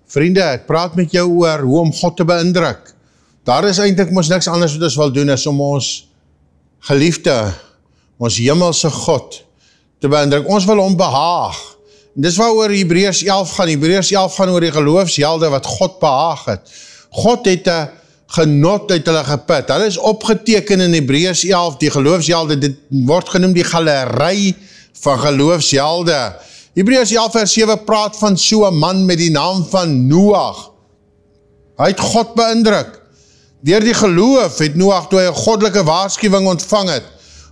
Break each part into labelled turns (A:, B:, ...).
A: Vriende, ek praat met jou oor hoe om God te beïndruk. Daar is eintlik mos niks anders wat ons wil doen as om ons geliefde, ons hemelse God te beïndruk. Ons wil hom behaag. En dis waaroor Hebreërs 11 gaan. Hebreërs 11 gaan oor die geloofshelde wat God behaag het. God het 'n genot uit hulle geput. Hulle is opgeteken in Hebreërs 11, die geloofshelde, dit word genoem die galery van geloofshelde. Hebreërs 11 vers 7 praat van so 'n man met die naam van Noag. Hy het God beïndruk. Deur die geloof het Noag, toe hy 'n goddelike waarskuwing ontvang het.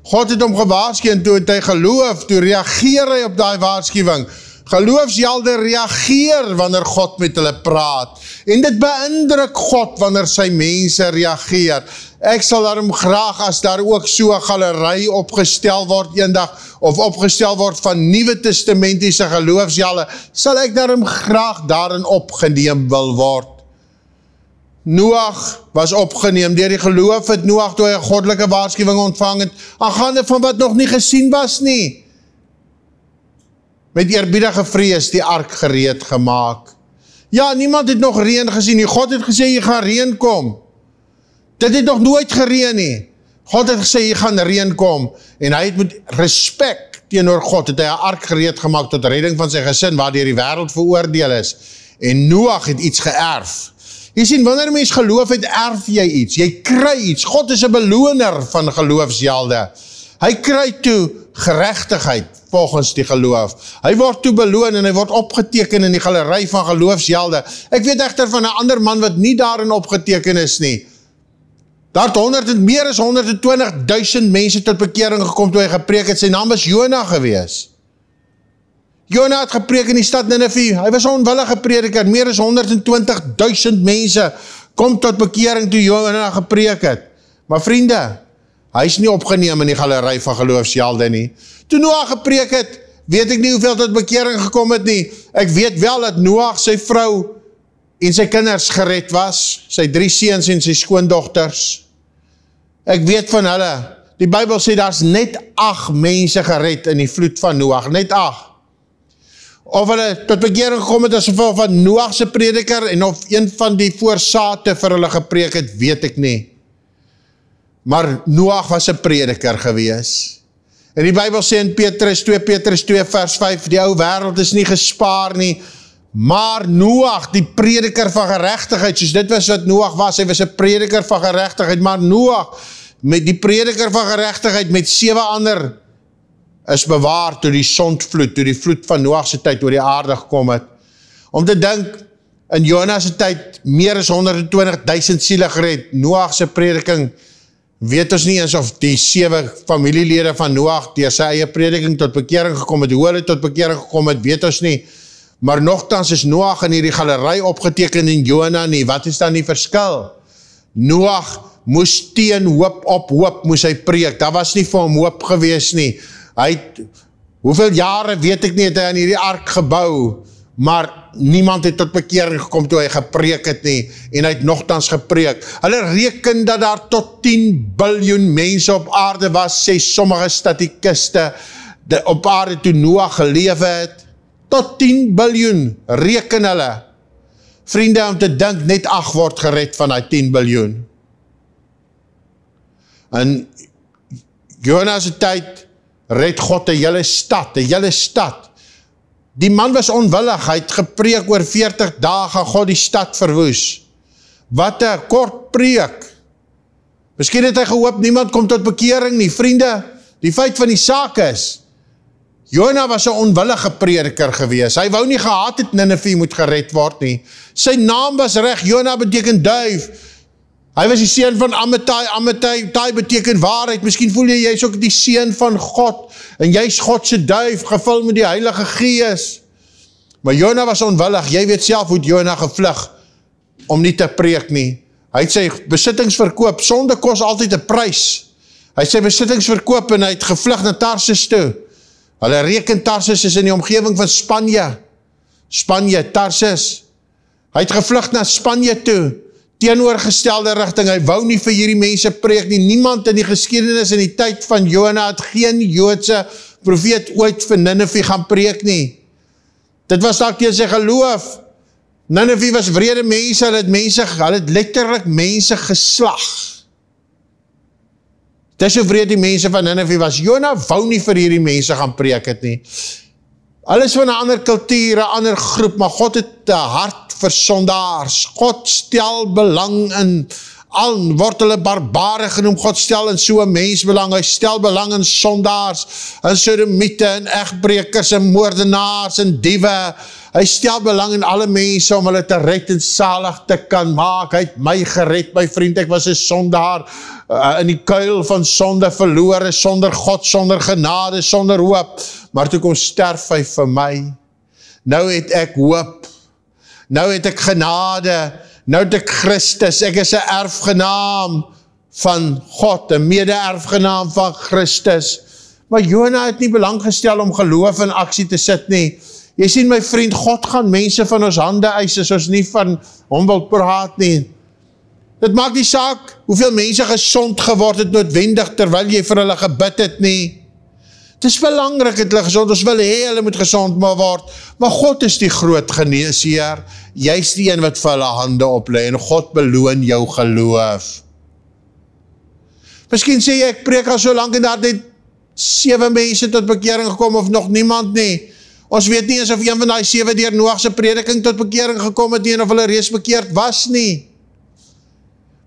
A: God het hom gewaarsku en toe het hy geloof, toe reageer hy op daai waarskuwing. Geloofshelde reageer wanneer God met hulle praat. En dit beïndruk God wanneer sy mense reageer. Ek sal daarom graag, as daar ook so 'n galery opgestel word eendag, of opgestel word van Nuwe Testamentiese geloofshelde, sal ek daarom graag daarin opgeneem wil word. Noag was opgeneem. Deur die geloof het Noag, toe hy 'n goddelike waarskuwing ontvang het, aangaande van wat nog nie gesien was nie, met eerbiedige vrees die ark gereed gemaak. Ja, niemand het nog reën gesien nie. God het gesê, jy gaan reën kom. Dit het nog nooit gereën nie. God het gesê, jy gaan reën kom. En hy het met respek teenoor God, het hy 'n ark gereed gemaak tot redding van sy gesin, waardeur die wêreld veroordeel is. En Noag het iets geërf. Jy sien, wanneer 'n mens geloof het, erf jy iets. Jy kry iets. God is 'n beloner van geloofshelde. Hy kry toe geregtigheid volgens die geloof. Hy word toe beloon en hy word opgeteken in die galery van geloofshelde. Ek weet egter van 'n ander man wat nie daarin opgeteken is nie. Daar het meer as 120.000 mense tot bekering gekom toe hy gepreek het. Sy naam was Jona gewees. Jona het gepreek in die stad Ninive. Hy was 'n onwillige prediker. Meer as 120.000 mense kom tot bekering toe Jona gepreek het. Maar vriende, hy is nie opgeneem in die galery van geloofshelde nie. Toe Noag gepreek het, weet ek nie hoeveel tot bekering gekom het nie. Ek weet wel dat Noag, sy vrou en sy kinders gered was, sy 3 seuns en sy skoondogters. Ek weet van hulle. Die Bybel sê daar's net 8 mense gered in die vloed van Noag, net 8. Of hulle tot bekering gekom het as gevolg van Noag se prediker en of een van die voorsate vir hulle gepreek het, weet ek nie. Maar Noag was 'n prediker gewees. En die Bybel sê in 2 Petrus 2 vers 5, die ou wêreld is nie gespaar nie, maar Noag, die prediker van geregtigheid, soos dit was wat Noag was, hy was 'n prediker van geregtigheid, maar Noag, met die prediker van geregtigheid met 7 ander, is bewaar toe die sondvloed, toe die vloed van Noag se tyd oor die aarde gekom het. Om te dink, in Jona se tyd, meer as 120.000 siele gered. Noag se prediking, weet ons nie eens of die 7 familielede van Noag deur sy eie prediking tot bekering gekom het, hoe hulle tot bekering gekom het, weet ons nie. Maar nogtans is Noag in hierdie galery opgeteken en Jona nie. Wat is dan die verskil? Noag moes teen hoop op hoop moes hy preek. Daar was nie vir hom hoop gewees nie. Hy het, hoeveel jare weet ek nie, het hy aan hierdie ark gebou, maar niemand het tot bekering gekom toe hy gepreek het nie, en hy het nogtans gepreek. Hulle reken dat daar tot 10 biljoen mense op aarde was, sê sommige statististe, op aarde toe Noag gelewe het, tot 10 biljoen, reken hulle. Vriende, om te dink, net 8 word gered van die 10 biljoen. In Jona se tyd, red God 'n hele stad. Die man was onwillig, hy het gepreek oor 40 dae, gaan God die stad verwoes. Wat 'n kort preek. Miskien het hy gehoop, niemand kom tot bekering nie. Vriende, die feit van die saak is, Jona was 'n onwillige prediker gewees. Hy wou nie gehad het Ninive moet gered word nie. Sy naam was reg, Jona beteken duif. Hy was die seun van Amittai. Amittai beteken waarheid. Miskien voel jy is ook die seun van God, en jy's God se duif, gevul met die Heilige Gees. Maar Jona was onwillig. Jy weet self hoe Jona gevlug om nie te preek nie. Hy het sy besittings verkoop. Sonde kos altyd 'n prys. Hy het sy besittings verkoop en hy het gevlug na Tarsus toe. Hulle reken Tarsus is in die omgewing van Spanje, Tarsus. Hy het gevlug na Spanje toe. Teenoorgestelde rigting, hy wou nie vir hierdie mense preek nie. Niemand in die geskiedenis in die tyd van Jona het geen Joodse profeet ooit vir Ninive gaan preek nie. Dit was dalk teen sy geloof. Nineve was wrede mense, hulle het letterlik mense geslag. Dis hoe wrede die mense van Nineve was. Jona wou nie vir hierdie mense gaan preek het nie. Alles van 'n ander kultuur, 'n ander groep, maar God het 'n hart vir sondaars. God stel belang in, al word hulle barbare genoem, God stel in so 'n mens belang, hy stel belang in sondaars, in sodomiete, in egbrekers, in moordenaars, in diewe, hy stel belang in alle mense om hulle te red en salig te kan maak. Hy het my gered, my vriend, ek was 'n sondaar, in die kuil van sonde verlore, sonder God, sonder genade, sonder hoop, maar toe kom sterf hy vir my. Nou het ek hoop, nou het ek genade, nou het ek Christus, ek is 'n erfgenaam van God, 'n mede-erfgenaam van Christus. Maar Jona het nie belang gestel om geloof in aksie te sit nie. Jy sien my vriend, God gaan mense van ons hande eis, as ons nie van hom wil praat nie. Dit maak nie saak hoeveel mense gesond geword het noodwendig terwyl jy vir hulle gebid het nie. Het is belangrik dat hulle gezond, ons wil hê hulle moet gezond word, maar God is die groot geneesheer, jy is die een wat vir hulle hande oplei, en God beloon jou geloof. Miskien sê jy, ek preek al so lang en daar het 7 mense tot bekering gekom, of nog niemand nie. Ons weet nie eens of een van die 7 deur Noag se prediking tot bekering gekom het nie, en of hulle reeds bekeerd was nie.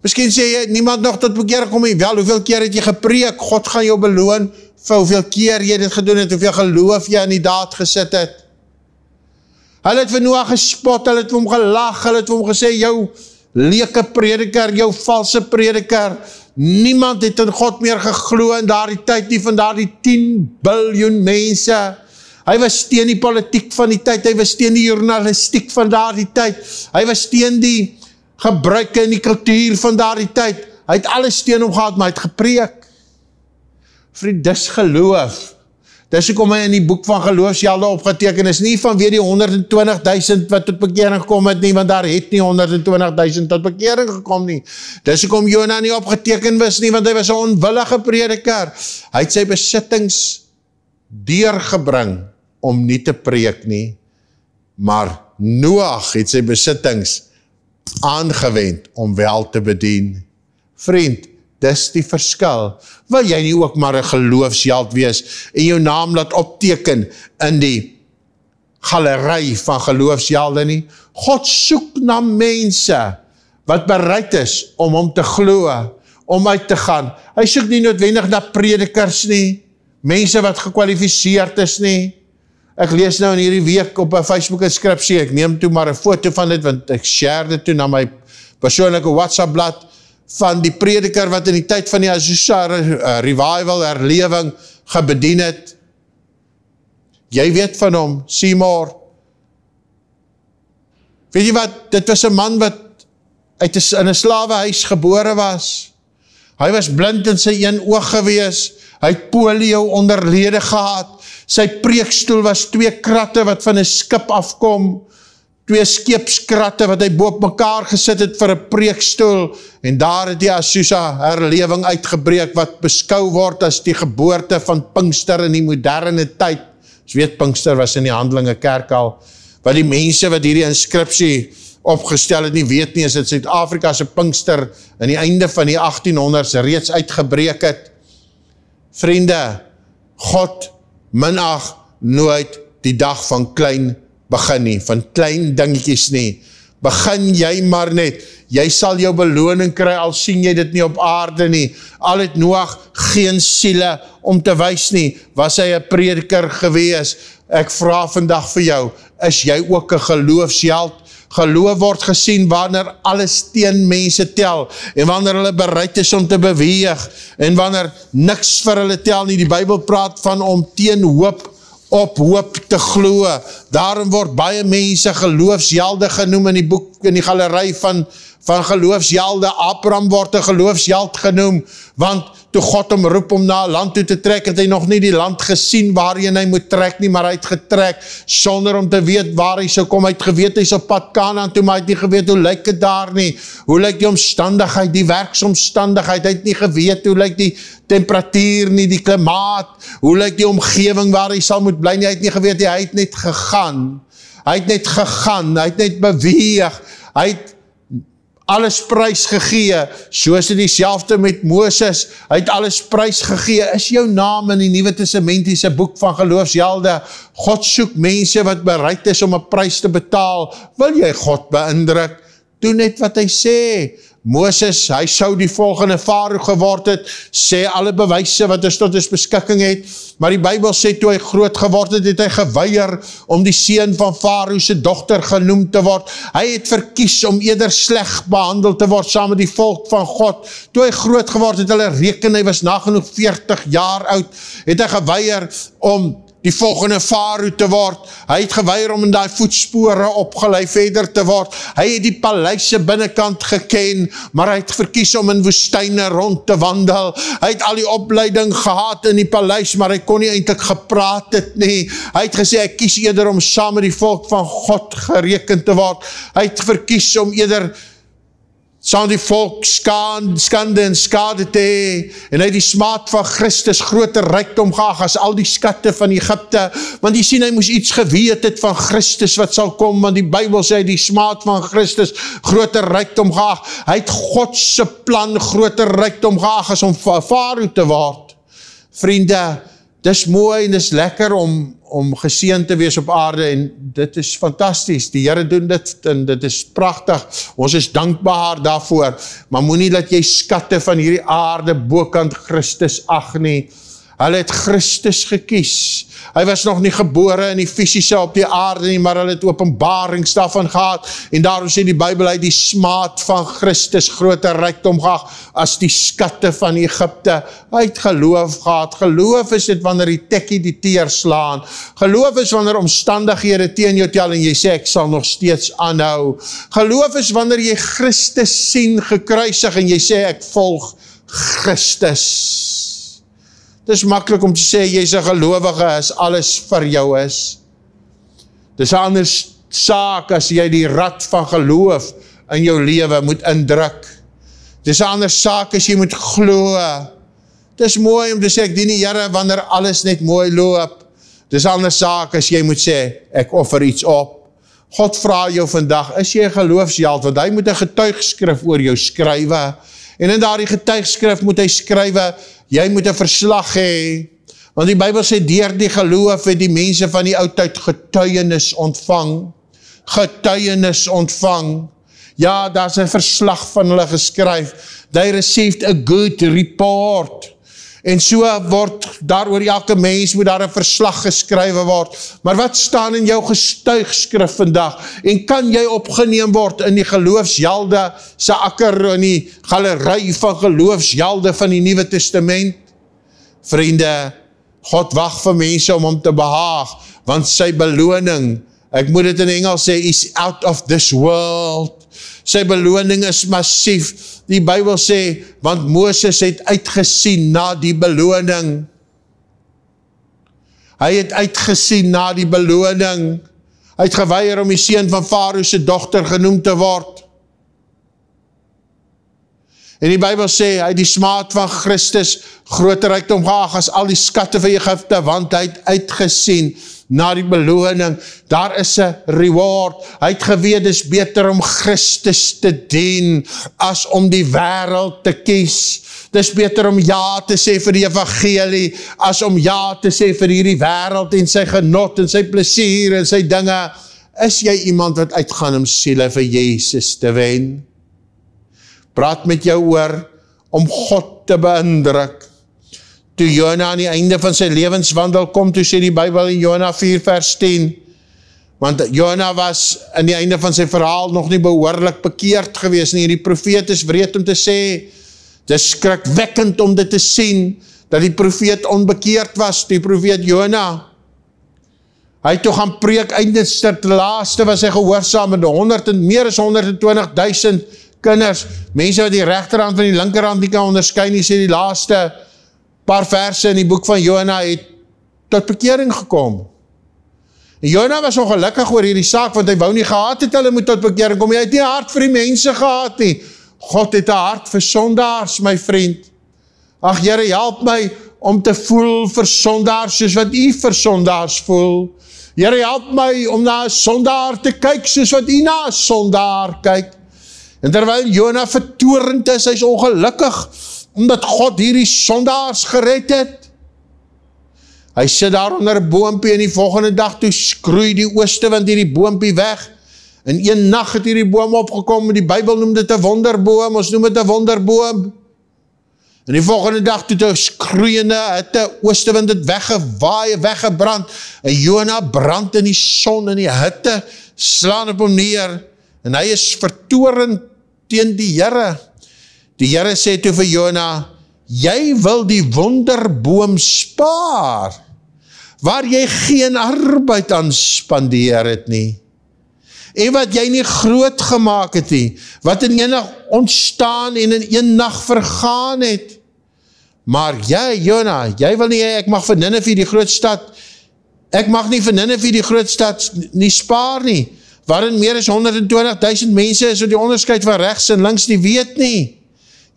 A: Miskien sê jy, niemand nog tot bekering kom nie, wel, hoeveel keer het jy gepreek, God gaan jou beloon, vir hoeveel keer jy dit gedoen het, hoeveel geloof jy in die daad gesit het. Hulle het vir Noag gespot, hulle het vir hom gelag, hulle het vir hom gesê, jou leuke prediker, jou valse prediker, niemand het in God meer geglo in daardie tyd nie, van daardie 10 biljoen mense. Hy was teen die politiek van die tyd, hy was teen die journalistiek van daardie tyd, hy was teen die gebruike in die kultuur van daardie tyd, hy het alles teen hom gehad, maar hy het gepreek. Vriend, dis geloof. Dis hoekom hy in die boek van geloofshelde opgeteken is, nie vanweer die 120.000 wat tot bekering gekom het nie, want daar het nie 120.000 tot bekering gekom nie. Dis hoekom Jona nie opgeteken was nie, want hy was 'n onwillige prediker. Hy het sy besittings deurgebring om nie te preek nie, maar Noag het sy besittings aangewend om wel te bedien. Vriend, dis die verskil. Wil jy nie ook maar 'n geloofsheld wees en jou naam laat opteken in die galery van geloofshelde nie? God soek na mense wat bereid is om hom te glo, om uit te gaan. Hy soek nie noodwendig na predikers nie, mense wat gekwalifiseerd is nie. Ek lees nou in hierdie week op 'n Facebook inskripsie, ek neem toe maar 'n foto van dit, want ek share dit toe na my persoonlike WhatsApp blad, van die prediker wat in die tyd van die Azusa revival, herlewing, gebedien het. Jy weet van hom, Seymour. Weet jy wat, dit was 'n man wat in 'n slawehuis gebore was. Hy was blind in sy een oog gewees, hy het polio onderlede gehad, sy preekstoel was 2 kratte wat van 'n skip afkom, 2 skeepskratte wat hy bo op mekaar gesit het vir 'n preekstoel, en daar het die Azusa herlewing uitgebreek, wat beskou word as die geboorte van Pinkster in die moderne tyd. Ons weet Pinkster was in die Handelinge kerk al, wat die mense wat hierdie inskripsie opgestel het nie weet nie, is dat Suid-Afrika se Pinkster in die einde van die 1800s reeds uitgebreek het. Vriende, God minag nooit die dag van klein begin nie, van klein dingetjies nie. Begin jy maar net, jy sal jou beloning kry, al sien jy dit nie op aarde nie. Al het Noag geen siele om te wys nie, was hy 'n prediker gewees. Ek vra vandag vir jou, is jy ook 'n geloofsheld? Geloof word gesien wanneer alles teen mense tel, en wanneer hulle bereid is om te beweeg, en wanneer niks vir hulle tel nie. Die Bybel praat van om teen hoop op hoop te glo. Daarom word baie mense geloofshelde genoem in die boek, in die galery van geloofshelde. Abraham word 'n geloofsheld genoem, want toe God hom roep om na 'n land toe te trek, het hy nog nie die land gesien waarheen hy moet trek nie, maar hy het getrek sonder om te weet waar hy sou kom. Hy het geweet hy is op pad Kanaan toe, maar hy het nie geweet hoe lyk dit daar nie. Hoe lyk die omstandigheid, die werksomstandigheid? Hy het nie geweet hoe lyk die temperatuur nie, die klimaat, hoe lyk die omgewing waar hy sal moet bly nie. Hy het nie geweet nie, hy het net gegaan. Hy het net gegaan, hy het net beweeg, hy het alles prys gegee, soos dit dieselfde met Moses, hy het alles prys gegee, is jou naam in die Nuwe Testamentiese boek van geloofshelde, God soek mense wat bereid is om 'n prys te betaal, wil jy God beïndruk, doen net wat hy sê, Moses, hy sou die volgende Farao geword het, sê alle bewyse wat ons tot ons beskikking het, maar die Bybel sê toe hy groot geword het, het hy geweier om die seun van Farao se dogter genoem te word. Hy het verkies om eerder sleg behandel te word saam met die volk van God. Toe hy groot geword het, hulle reken, hy was nagenoeg 40 jaar oud, het hy geweier om die volgende Farao te word. Hy het geweier om in daai voetspore opgelei verder te word. Hy het die paleise binnekant geken, maar hy het verkies om in woestyne rond te wandel. Hy het al die opleiding gehad in die paleis, maar hy kon nie eintlik gepraat het nie. Hy het gesê, ek kies eerder om saam met die volk van God gereken te word. Hy het verkies om eerder saam die volk skande en skade te hê, en hy het die smaad van Christus groter rykdom geag as al die skatte van Egipte, want jy sien, hy moes iets geweet het van Christus wat sal kom, want die Bybel sê die smaad van Christus groter rykdom geag, hy het God se plan groter rykdom geag as om Farao te word. Vriende, dis mooi en dis lekker om geseën te wees op aarde, en dit is fantasties, die Here doen dit, en dit is pragtig, ons is dankbaar daarvoor, maar moenie dat jy skatte van hierdie aarde bokant Christus ag nie. Hulle het Christus gekies, hy was nog nie gebore in die fisiese op die aarde nie, maar hulle het openbarings daarvan gehad, en daarom sê die Bybel, hy het die smaad van Christus groter rykdom gehad, as die skatte van Egipte. Hy het geloof gehad, geloof is dit wanneer die tekkie die teer slaan, geloof is wanneer omstandighede teen jou tel, en jy sê, ek sal nog steeds aanhou, geloof is wanneer jy Christus sien gekruisig, en jy sê, ek volg Christus. Dit is maklik om te sê, jy is 'n gelowige as alles vir jou is. Dit is 'n ander saak as jy die rad van geloof in jou lewe moet indruk. Dit is 'n ander saak as jy moet glo. Dit is mooi om te sê, ek dien die Here wanneer alles net mooi loop. Dit is 'n ander saak as jy moet sê, ek offer iets op. God vra jou vandag, is jy 'n geloofsheld, want hy moet 'n getuigskrif oor jou skrywe. En in daardie getuigskrif moet hy skrywe, jy moet 'n verslag hê, want die Bybel sê, deur die geloof het die mense van die ou tyd getuienis ontvang. Getuienis ontvang. Ja, daar's 'n verslag van hulle geskryf. They received a good report. En so word daar oor elke mens moet daar 'n verslag geskrywe word. Maar wat staan in jou getuigskrif vandag? En kan jy opgeneem word in die geloofshelde se akker, in die galery van geloofshelde van die Nuwe Testament? Vriende, God wag vir mense om hom te behaag, want sy beloning, ek moet dit in Engels sê, is out of this world. Sy beloning is massief. Die Bybel sê, want Moses het uitgesien na die beloning. Hy het uitgesien na die beloning. Hy het geweier om die seun van Farao se dogter genoem te word. En die Bybel sê, hy het die smaad van Christus groter rykdom geag as al die skatte van Egipte, want hy het uitgesien na die beloning. Daar is 'n reward. Hy het geweet, dis beter om Christus te dien as om die wêreld te kies. Dis beter om ja te sê vir die evangelie as om ja te sê vir hierdie wêreld en sy genot en sy plesier en sy dinge. Is jy iemand wat uitgaan om siele vir Jesus te wen? Praat met jou oor om God te beïndruk. Toe Jona aan die einde van sy lewenswandel kom, toe sê die Bybel in Jona 4 vers 10, want Jona was aan die einde van sy verhaal nog nie behoorlik bekeerd gewees nie. Die profeet is wreed om te sê, dis skrikwekkend om dit te sien, dat die profeet onbekeerd was, die profeet Jona. Hy het toe gaan preek, eindes ter laaste was hy gehoorsaam met meer as 120.000 kinders, mense wat die regterhand van die linkerhand nie kan onderskei nie, sê die laaste paar verse in die boek van Jona het tot bekering gekom. En Jona was ongelukkig oor hierdie saak, want hy wou nie gehad het, hulle moet tot bekering kom, hy het nie 'n hart vir die mense gehad nie. God het 'n hart vir sondaars, my vriend. Ag Here, help my om te voel vir sondaars, soos wat U vir sondaars voel. Here, help my om na 'n sondaar te kyk, soos wat U na 'n sondaar kyk. En terwyl Jona vertoornd is, hy's ongelukkig, omdat God hierdie sondaars gered het. Hy sit daar onder 'n boompie en die volgende dag toe skroei die oostewind hierdie boompie weg. In een nag het hierdie boom opgekom, die Bybel noem dit 'n wonderboom, ons noem dit 'n wonderboom. En die volgende dag toe die skroeiende hitte, oostewind het weggewaai, weggebrand, en Jona brand in die son en die hitte, slaan op hom neer, en hy is vertorend teen die Here. Die Here sê toe vir Jona, jy wil die wonderboom spaar, waar jy geen arbeid aan spandeer het nie, en wat jy nie groot gemaak het nie, wat in een nag ontstaan en in een nag vergaan het. Maar jy, Jona, jy wil nie, ek mag vir Nineve die groot stad, ek mag nie vir Nineve die groot stad nie spaar nie, waarin meer as 120.000 mense is, wat die onderskeid van regs en links nie weet nie.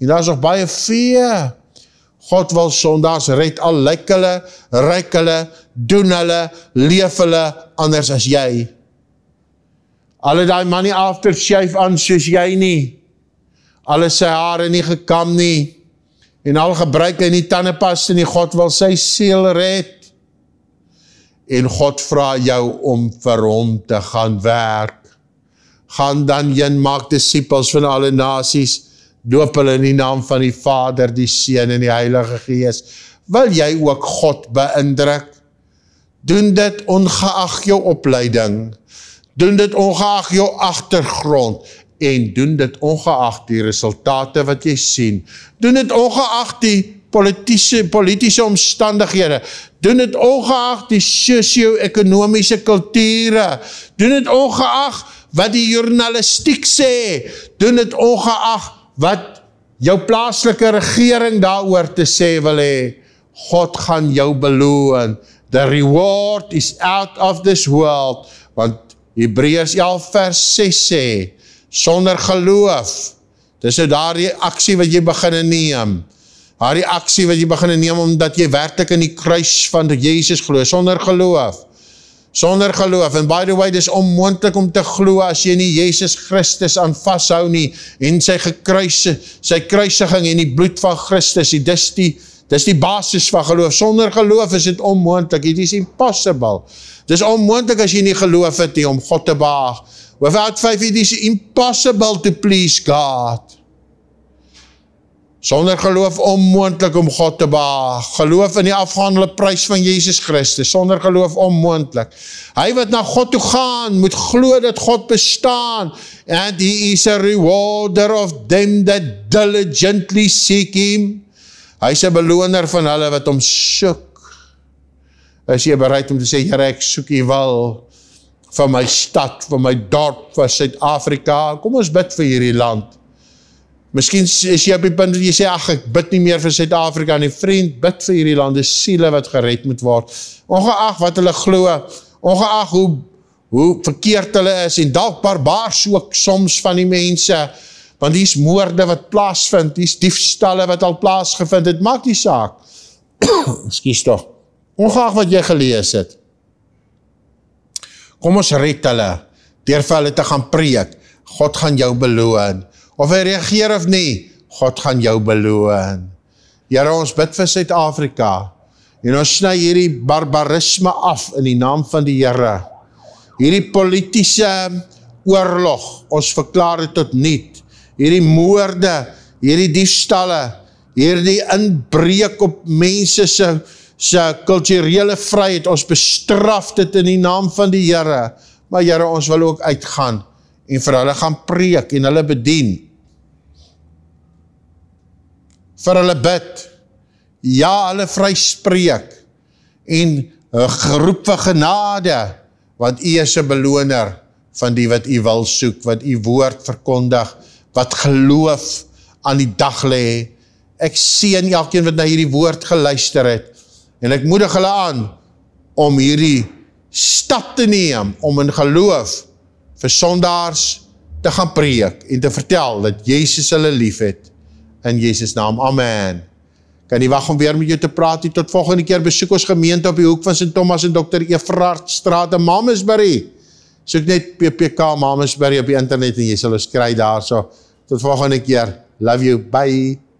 A: En daar is nog baie vee. God wil sondaars red, al lyk hulle, ryk hulle, doen hulle, leef hulle anders as jy. Alle die man nie aftershave aan soos jy nie, alle sy hare nie gekam nie, en al gebruik hy nie tandepaste nie, God wil sy siel red. En God vra jou om vir hom te gaan werk. Gaan dan heen, maak disippels van alle nasies, doop hulle in die naam van die Vader, die Seun en die Heilige Gees. Wil jy ook God beïndruk? Doen dit ongeag jou opleiding, doen dit ongeag jou agtergrond, en doen dit ongeag die resultate wat jy sien. Doen dit ongeag die politische omstandighede. Doen dit ongeag die socio-ekonomiese kulture. Doen dit ongeag wat die journalistiek sê. Doen dit ongeag wat jou plaaslike regering daaroor te sê wil hê. God gaan jou beloon. The reward is out of this world. Want Hebreërs 11 vers 6 sê, sonder geloof, dis nou daar die aksie wat jy begin neem, daar die aksie wat jy begin neem, omdat jy werklik in die kruis van Jesus glo, sonder geloof, en by the way, dis onmoontlik om te glo, as jy nie Jesus Christus aan vashou nie, en sy kruisiging en die bloed van Christus, dis die basis van geloof, sonder geloof is dit onmoontlik, it is impossible, dis onmoontlik as jy nie geloof het nie, om God te behaag. Without faith, it is impossible to please God. Sonder geloof onmoontlik om God te behaag. Geloof in die afgehandelde prys van Jesus Christus. Sonder geloof onmoontlik. Hy wat na God toe gaan, moet glo dat God bestaan. And he is a rewarder of them that diligently seek him. Hy is 'n beloner van hulle wat hom soek. Is jy bereid om te sê, Here, ek soek U wil, vir my stad, vir my dorp, vir Suid-Afrika, kom ons bid vir hierdie land. Miskien is jy op die punt dat jy sê, ag, ek bid nie meer vir Suid-Afrika nie, vriend, bid vir hierdie land, die siele wat gered moet word, ongeag wat hulle glo, ongeag hoe verkeerd hulle is, en dalk barbaars ook soms van die mense, want die is moorde wat plaasvind, die is diefstalle wat al plaasgevind het, maak die saak, excuse toch, ongeag wat jy gelees het, kom ons red hulle, deur vir hulle te gaan preek, God gaan jou beloon, of hy reageer of nie, God gaan jou beloon. Here, ons bid vir Suid-Afrika, en ons sny hierdie barbarisme af, in die naam van die Here, hierdie politiese oorlog, ons verklaar dit tot niet, hierdie moorde, hierdie diefstalle, hierdie inbreek op mense se kulturele vryheid, ons bestraf dit in die naam van die Here, maar Here, ons wil ook uitgaan, en vir hulle gaan preek, en hulle bedien, vir hulle bid, ja, hulle vryspreek, en geroep vir genade, want U is 'n beloner van die wat U wil soek, wat U woord verkondig, wat geloof aan die dag lê. Ek seën elkeen wat na hierdie woord geluister het, en ek moedig hulle aan, om hierdie stap te neem, om in geloof, vir sondaars te gaan preek, en te vertel, dat Jezus hulle lief het, in Jezus naam, amen. Kan nie wag om weer met jou te praat nie. Tot volgende keer besoek ons gemeente op die hoek van St. Thomas en Dr. Everardstraat in Malmesbury. Soek net PPK Malmesbury op die internet en jy sal ons kry daar so. Tot volgende keer. Love you. Bye.